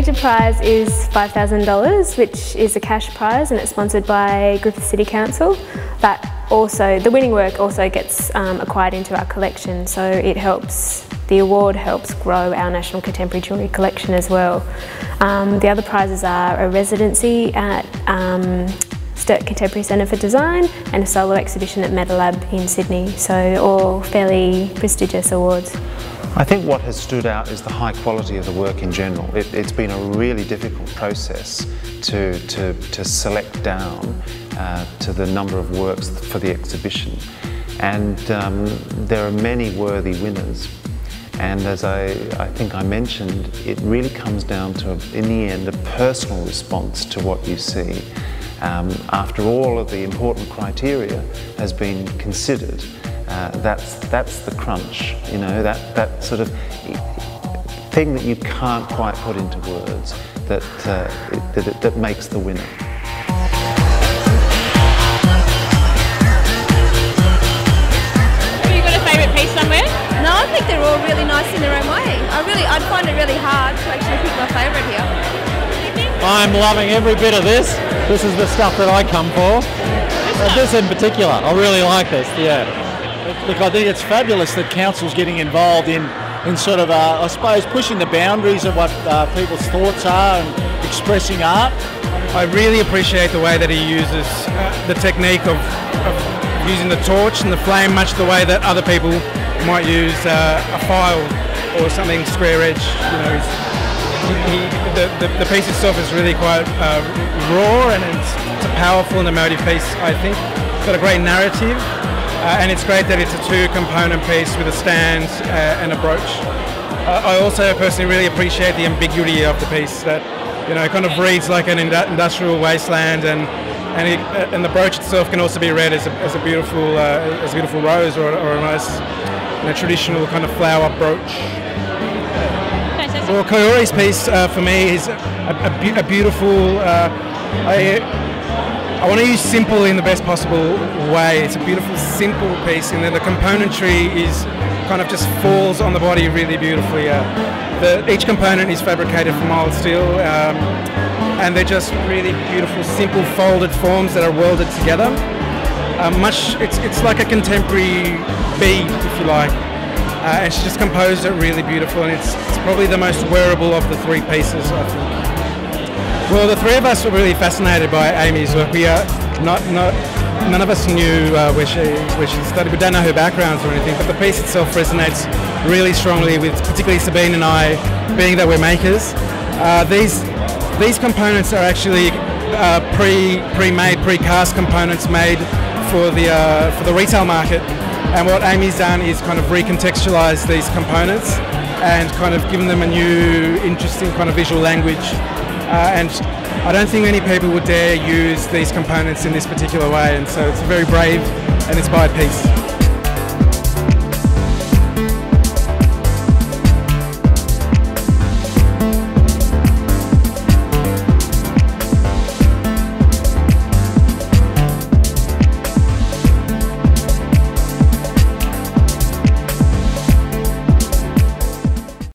major prize is $5,000, which is a cash prize, and it's sponsored by Griffith City Council. But also, the winning work also gets acquired into our collection, so it helps. The award helps grow our National Contemporary Jewellery collection as well. The other prizes are a residency at Sturt Contemporary Centre for Design and a solo exhibition at MetaLab in Sydney, so all fairly prestigious awards. I think what has stood out is the high quality of the work in general. It's been a really difficult process to select down to the number of works for the exhibition, and there are many worthy winners. And as I think I mentioned, it really comes down to, in the end, a personal response to what you see. After all of the important criteria has been considered, that's the crunch, you know, that sort of thing that you can't quite put into words that makes the winner. Have you got a favourite piece somewhere? No, I think they're all really nice in their own way. I'd find it really hard to actually pick my favourite here. I'm loving every bit of this. This is the stuff that I come for. This in particular, I really like this, yeah. Look, I think it's fabulous that council's getting involved in sort of, I suppose, pushing the boundaries of what people's thoughts are and expressing art. I really appreciate the way that he uses the technique of using the torch and the flame, much the way that other people might use a file or something square edge. You know, the piece itself is really quite raw, and it's a powerful and emotive piece, I think. It's got a great narrative. And it's great that it's a two-component piece with a stand and a brooch. I also personally really appreciate the ambiguity of the piece, that, you know, it kind of reads like an industrial wasteland, and the brooch itself can also be read as a beautiful rose or a nice, you know, traditional kind of flower brooch. Well, Kaori's piece for me is a beautiful. I want to use simple in the best possible way. It's a beautiful, simple piece, and then the componentry is kind of just falls on the body really beautifully. Each component is fabricated from mild steel, and they're just really beautiful, simple, folded forms that are welded together. It's like a contemporary bead, if you like, and she just composed it really beautiful, and it's probably the most wearable of the three pieces, I think. Well, the three of us were really fascinated by Amy's work. We are none of us knew where she studied. We don't know her backgrounds or anything, but the piece itself resonates really strongly with, particularly Sabine and I, being that we're makers. These components are actually pre-made, pre-cast components made for the retail market. And what Amy's done is kind of recontextualise these components and kind of given them a new, interesting kind of visual language. And I don't think many people would dare use these components in this particular way, and so it's a very brave and inspired piece.